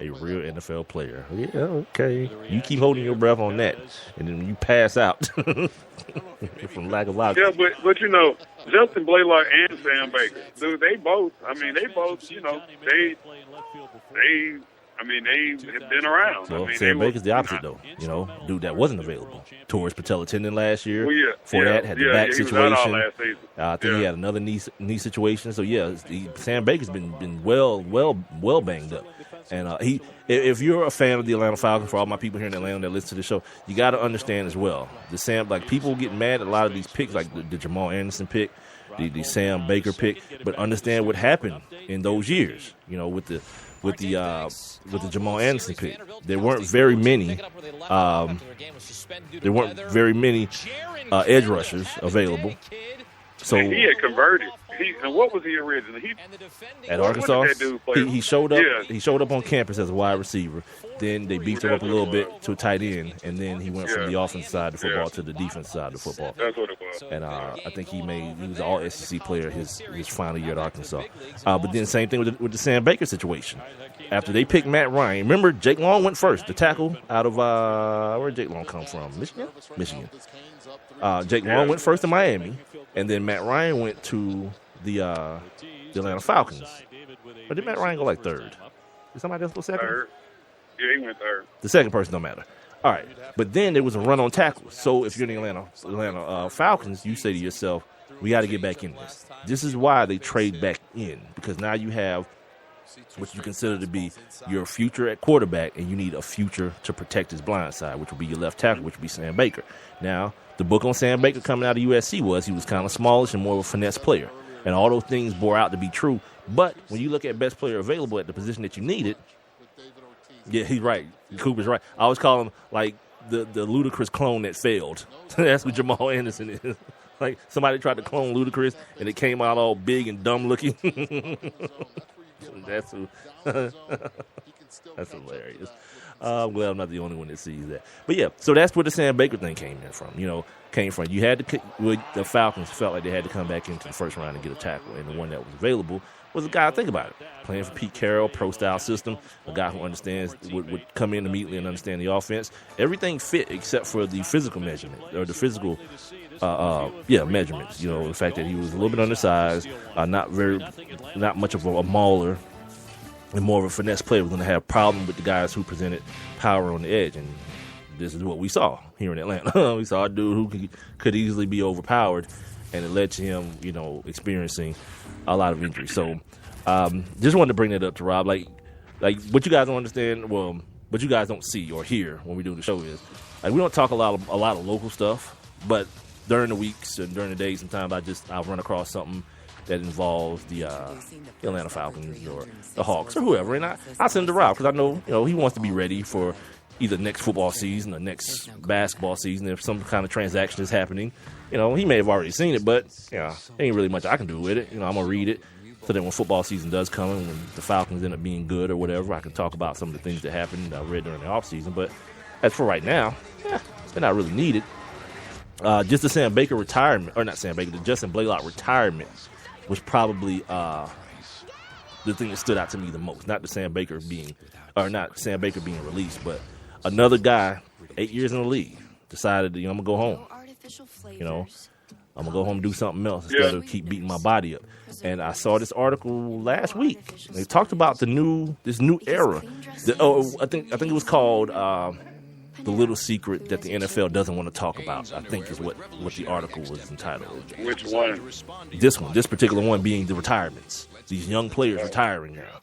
A real NFL player. Yeah, okay. You keep holding your breath on that, and then you pass out from lack of logic. Yeah, but Justin Blaylock and Sam Baker, dude, they both. I mean, they both. They have been around. Well, I mean, Sam Baker's the opposite, though. Dude that wasn't available. Tore his patella tendon last year. Well, Before that, had the back he was situation. out all last season. I think he had another knee situation. So yeah, Sam Baker's been well banged up. And if you're a fan of the Atlanta Falcons, for all my people here in Atlanta that listen to the show, you got to understand as well. People get mad at a lot of these picks, like the Jamal Anderson pick, the Sam Baker pick, but understand what happened in those years. With the Jamal Anderson pick, there weren't very many. Edge rushers available. So and he had converted. And what was he originally? At Arkansas, he showed up. Yeah. He showed up on campus as a wide receiver. Then they beefed him up a little bit to a tight end, and then he went from the offensive side of the football to the defensive side of the football. That's what it was. And I think he was an all SEC player his final year at Arkansas. But then same thing with the Sam Baker situation. After they picked Matt Ryan, remember Jake Long went first, the tackle out of where did Jake Long come from? Michigan. Jake Long went first to Miami, and then Matt Ryan went to the Atlanta Falcons. Or did Matt Ryan go like third? Did somebody else go second? Third. Yeah, he went third. The second person don't matter. All right, but then there was a run on tackles. So if you're the Atlanta Falcons, you say to yourself, we got to get back in this. This is why they trade back in, because now you have what you consider to be your future at quarterback, and you need a future to protect his blind side, which would be your left tackle, which would be Sam Baker. Now, the book on Sam Baker coming out of USC was he was kind of smallish and more of a finesse player. And all those things bore out to be true. But when you look at best player available at the position that you needed, yeah, he's right. Cooper's right. I always call him like the Ludacris clone that failed. That's what Jamal Anderson is. Like somebody tried to clone Ludacris and it came out all big and dumb looking. That's hilarious. I'm glad I'm not the only one that sees that. But yeah, so that's where the Sam Baker thing came from. You had the Falcons felt like they had to come back into the first round and get a tackle, and the one that was available was a guy. Think about it, playing for Pete Carroll, pro style system, a guy who understands would come in immediately and understand the offense. Everything fit except for the physical measurement or the physical measurements. The fact that he was a little bit undersized, not much of a mauler, and more of a finesse player. Was going to have a problem with the guys who presented power on the edge, and this is what we saw here in Atlanta. We saw a dude who could easily be overpowered, and it led to him, experiencing a lot of injuries. So, just wanted to bring that up to Rob. Like what you guys don't understand, well, what you guys don't see or hear when we do the show is, like, we don't talk a lot of local stuff, but during the weeks and during the days, sometimes I'll run across something that involves the Atlanta Falcons or the Hawks or whoever, and I send it to Rob because I know he wants to be ready for either next football season or next basketball season. If some kind of transaction is happening, he may have already seen it, but there ain't really much I can do with it. I'm gonna read it so that when football season does come and when the Falcons end up being good or whatever, I can talk about some of the things that happened that I read during the offseason. But as for right now, they're not really needed. Just the Sam Baker retirement, or not Sam Baker, the Justin Blaylock retirement was probably the thing that stood out to me the most. Not Sam Baker being released, but another guy, 8 years in the league, decided, I'm going to go home. I'm going to go home and do something else instead of keep beating my body up. And I saw this article last week. They talked about this new era. I think it was called The Little Secret That the NFL Doesn't Want to Talk About, I think is what the article was entitled. Which one? This particular one being the retirements. These young players retiring now.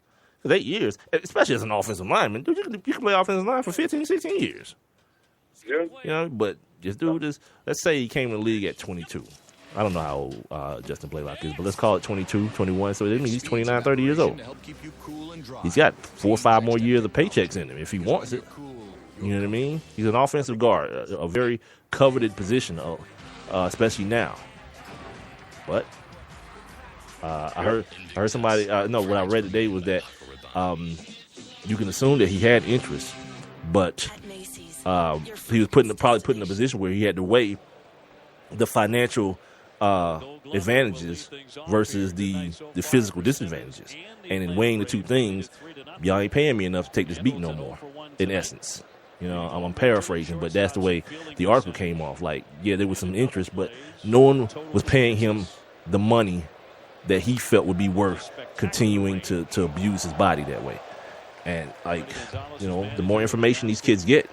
8 years, especially as an offensive lineman, dude, you can play offensive line for 15, 16 years. Yeah. But this dude let's say he came to the league at 22. I don't know how old Justin Blaylock is, but let's call it 22, 21. So that means he's 29, 30 years old. He's got 4 or 5 more years of paychecks in him if he wants it. You know what I mean? He's an offensive guard, a very coveted position, especially now. But I heard somebody. No, what I read today was that you can assume that he had interest, but he was probably put in a position where he had to weigh the financial advantages versus the physical disadvantages. And in weighing the two things, y'all ain't paying me enough to take this beat no more, in essence. You know, I'm paraphrasing, but that's the way the article came off. Like, yeah, there was some interest, but no one was paying him the money that he felt would be worth continuing to abuse his body that way. And, like, you know, the more information these kids get,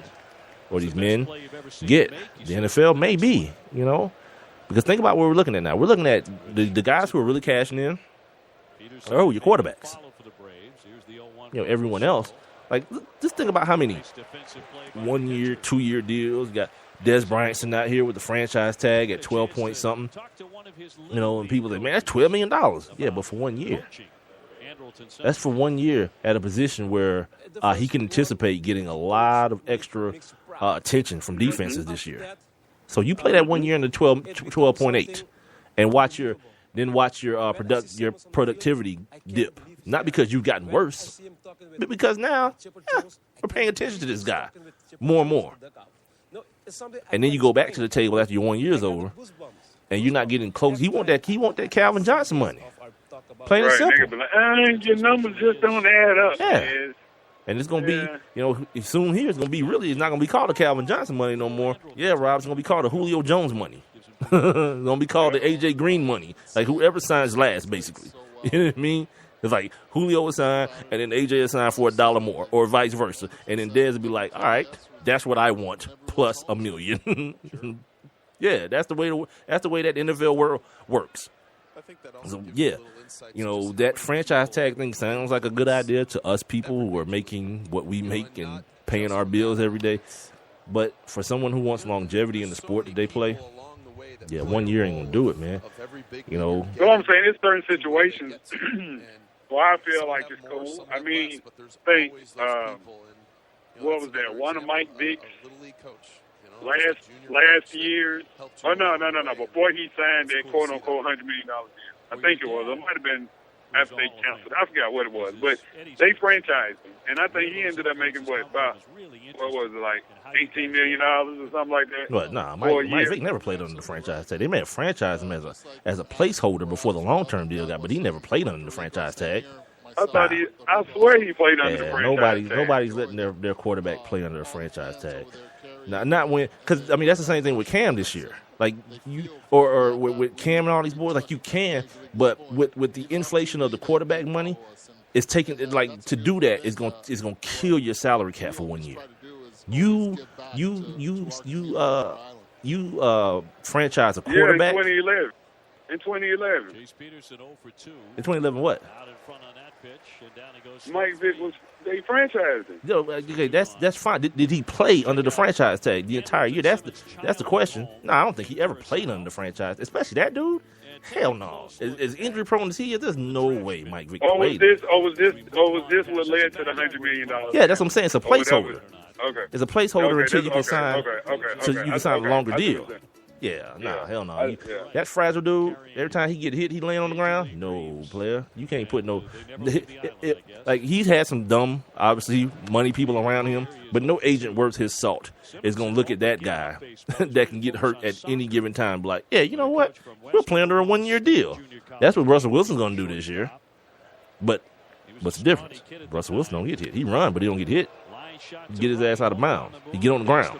or these men get, the NFL may be, you know. Because think about what we're looking at now. We're looking at the guys who are really cashing in. Oh, your quarterbacks. You know, everyone else. Like, just think about how many 1 year, 2 year deals. You got Des Bryant sitting out here with the franchise tag at 12 point something. You know, and people say, man, that's $12 million. Yeah, but for 1 year. That's for 1 year at a position where he can anticipate getting a lot of extra attention from defenses this year. So you play that 1 year in the 12.8 and watch your productivity dip. Not because you've gotten worse, but because now we're paying attention to this guy more and more. And then you go back to the table after your 1 year's over, and you're not getting close. He want that Calvin Johnson money. Plain and simple. Nigga be like, your numbers just don't add up. Yeah. Man. And it's going to be, you know, soon here, it's going to be really, it's not going to be called the Calvin Johnson money no more. Yeah, Rob, it's going to be called the Julio Jones money. It's going to be called the A.J. Green money. Like, whoever signs last, basically. You know what I mean? It's like Julio will sign, and then A.J. will sign for $1 more, or vice versa. And then Dez will be like, all right, that's what I want, plus $1 million. Yeah, that's the way that the NFL world works. So, yeah, you know, that franchise tag thing sounds like a good idea to us people who are making what we make and paying our bills every day. But for someone who wants longevity in the sport that they play, yeah, 1 year ain't gonna do it, man. You know. Well, I'm saying, in certain situations, well, I feel like it's cool. I mean, think, what was that? One of Mike Vick's last year's. Oh no! Before he signed that quote unquote $100 million deal, I think it was. It might have been after they canceled. I forgot what it was, but they franchised him, and I think he ended up making what was it, like $18 million or something like that? But nah, Mike Vick never played under the franchise tag. They may have franchised him as a placeholder before the long term deal got, but he never played under the franchise tag. I swear he played under the franchise tag. Nobody's letting their quarterback play under the franchise tag. Not when, because I mean that's the same thing with Cam this year. Like you, or with Cam and all these boys, like you can, but with the inflation of the quarterback money, it's taking like to do that is going to kill your salary cap for 1 year. You franchise a quarterback. Yeah, in 2011. In 2011, what? Mike Vick they franchised him. No, okay, that's fine. Did he play under the franchise tag the entire year? That's the question. No, I don't think he ever played under the franchise, especially that dude. Hell no. As injury prone as he is, there's no way Mike Vick played. Was this what led to the $100 million? Yeah, that's what I'm saying. It's a placeholder. Okay. It's a placeholder until you can sign. So you can sign a longer deal. Yeah, hell no. That fragile dude, every time he get hit, he laying on the ground. No, player. You can't put no... like, he's had some dumb, obviously, money people around him, but no agent worth his salt is going to look at that guy that can get hurt at any given time and be like, yeah, you know what? We'll play under a 1 year deal. That's what Russell Wilson's going to do this year. But what's the difference? Russell Wilson don't get hit. He run, but he don't get hit. He get his ass out of bounds. He get on the ground.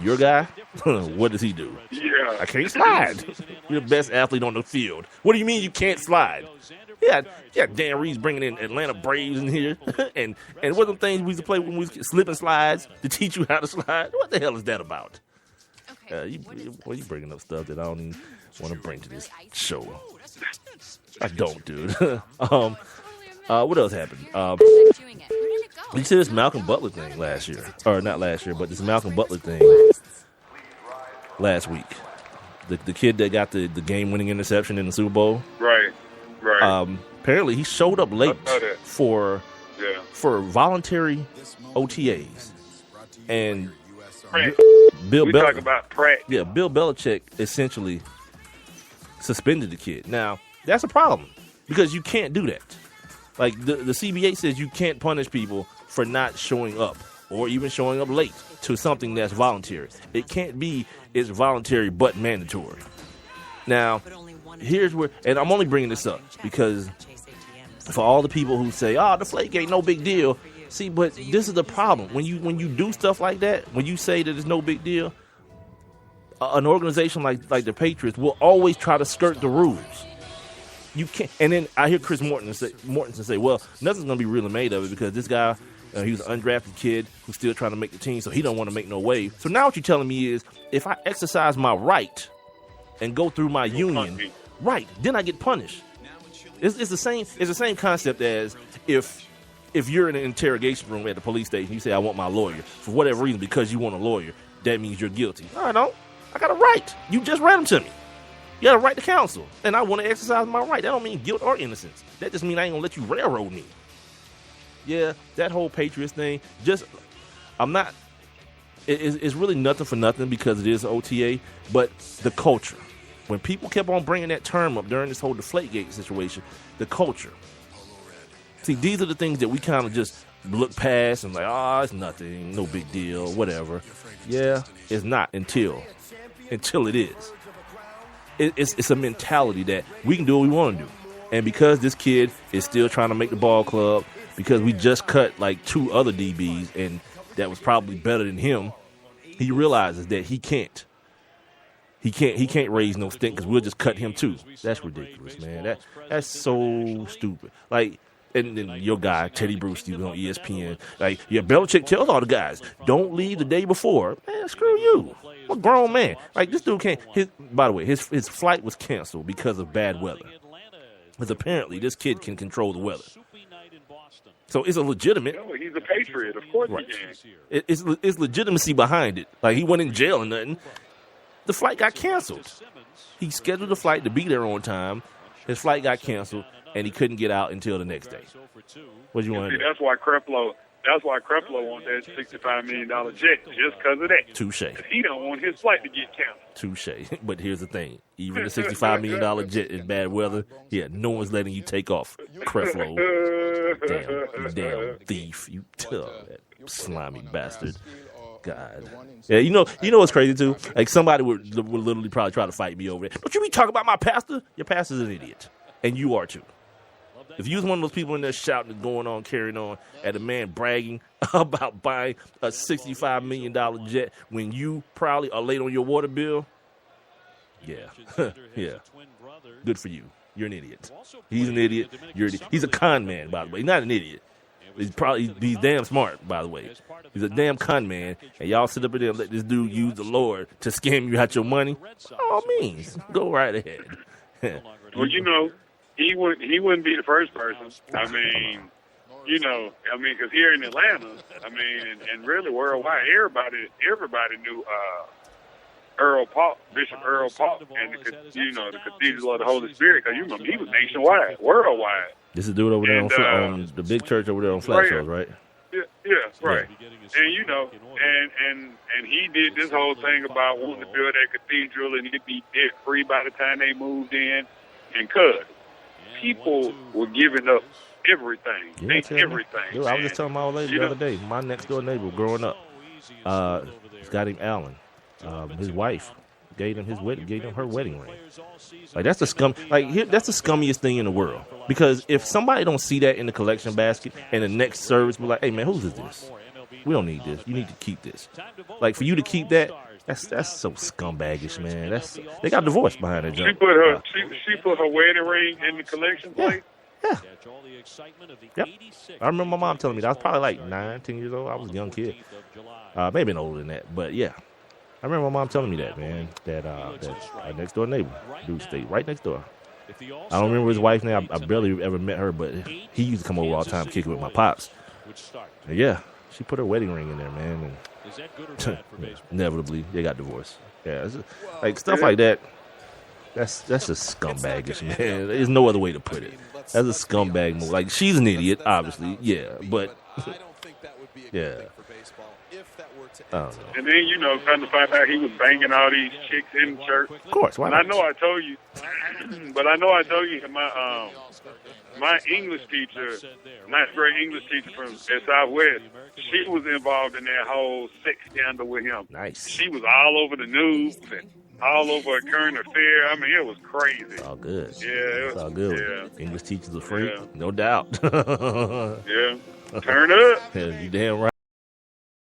Your guy, what does he do? Yeah. I can't slide. You're the best athlete on the field. What do you mean you can't slide? Yeah, Dan Reeves bringing in Atlanta Braves in here. and what them things we used to play when we was slipping slides to teach you how to slide? What the hell is that about? You bringing up stuff that I don't even want to bring to this show. I don't, dude. What else happened? You see this Malcolm Butler thing last year. Or not last year, but this Malcolm Butler thing last week. The kid that got the game-winning interception in the Super Bowl. Right. Apparently, he showed up late for voluntary OTAs. And Bill Belichick essentially suspended the kid. Now, that's a problem because you can't do that. Like, the CBA says you can't punish people for not showing up or even showing up late to something that's voluntary. It can't be it's voluntary but mandatory. Now, here's where, and I'm only bringing this up because for all the people who say, "Oh, the Deflategate, no big deal." See, but this is the problem when you do stuff like that. When you say that it's no big deal, an organization like the Patriots will always try to skirt the rules. You can't. And then I hear Chris Mortensen say, "Well, nothing's gonna be really made of it because this guy, he was an undrafted kid who's still trying to make the team, so he don't want to make no wave." So now what you're telling me is, if I exercise my right and go through my union, right, then I get punished. It's the same. It's the same concept as if you're in an interrogation room at the police station, you say, "I want my lawyer," for whatever reason, because you want a lawyer, that means you're guilty. No, I don't. I got a right. You just read them to me. You got a right to counsel, and I want to exercise my right. That don't mean guilt or innocence. That just means I ain't gonna let you railroad me. Yeah, that whole Patriots thing, I'm not. It's really nothing for nothing because it is OTA, but the culture. When people kept on bringing that term up during this whole Deflategate situation, the culture. See, these are the things that we kind of just look past and like, oh, it's nothing, no big deal, whatever. Yeah, it's not until it is. It's a mentality that we can do what we want to do. And because this kid is still trying to make the ball club, because we just cut like 2 other DBs and that was probably better than him, he realizes that he can't raise no stink because we'll just cut him too. That's ridiculous, man. That's so stupid. Like, and then your guy, Teddy Bruschi, was on ESPN. Like, yeah, Belichick tells all the guys, don't leave the day before. Man, screw you. I'm a grown man. Like, this dude can't. By the way, his flight was canceled because of bad weather. Because apparently this kid can control the weather. So it's a legitimate. No, he's a Patriot. Of course he can. It's legitimacy behind it. Like, he wasn't in jail or nothing. The flight got canceled. He scheduled the flight to be there on time. His flight got canceled, and he couldn't get out until the next day. What do you want to do? That's why Creflo wants that $65 million jet, just because of that. Touche. He don't want his flight to get canceled. Touche. But here's the thing. Even the $65 million jet in bad weather, yeah, no one's letting you take off. Creflo. Damn thief. You that slimy bastard. God. Yeah, you know what's crazy too? Like, somebody would literally probably try to fight me over it. Don't you be talking about my pastor? Your pastor's an idiot. And you are too. If you was one of those people in there shouting and going on, carrying on, at a man bragging about buying a $65 million jet when you probably are late on your water bill, yeah. Yeah. Good for you. You're an idiot. He's an idiot. You're an idiot. He's a con man, by the way. He's not an idiot. He's damn smart, by the way. He's a damn con man, and y'all sit up in there and let this dude use the Lord to scam you out your money. By all means, go right ahead. Well, he wouldn't be the first person. I mean, because here in Atlanta, and really worldwide, everybody knew Bishop Earl Paul, and the Cathedral of the Holy Spirit. Because you remember he was nationwide, worldwide. This is dude over there on the big church over there on Flat Shores, right? Yeah, right. And he did this whole thing about wanting to build that cathedral and it'd be debt free by the time they moved in. And people were giving up everything. Everything. Dude, I was just telling my old lady the other day, my next door neighbor growing up, this guy named Alan, his wife gave him her wedding ring. Like, that's the that's the scummiest thing in the world. Because if somebody don't see that in the collection basket and the next service be like, hey man, whose is this? We don't need this. You need to keep this. Like, for you to keep that, that's so scumbagish, man. They got divorced behind that junk. She put her wedding ring in the collection plate. Yeah. Yep. I remember my mom telling me that. I was probably like 9, 10 years old. I was a young kid. Maybe older than that, but yeah. I remember my mom telling me that, man, that our next door neighbor, dude, stayed right next door. I don't remember his wife's name. I barely ever met her, but he used to come over all the time, kicking with my pops. And yeah, she put her wedding ring in there, man. And inevitably, they got divorced. Yeah, like stuff like that. That's just scumbagish, man. There's no other way to put it. That's a scumbag move. Like, she's an idiot, obviously, yeah, but yeah. I don't know. And then, come to find out he was banging all these chicks in church. Of course, why not? I know I told you, my English teacher, ninth grade English teacher from Southwest, she was involved in that whole sex scandal with him. Nice. She was all over the news, and all over a current affair. I mean, it was crazy. It's all good. Yeah, it It's was, all good. Yeah. English teachers are free, Yeah. no doubt. Yeah. Turn up. You damn right.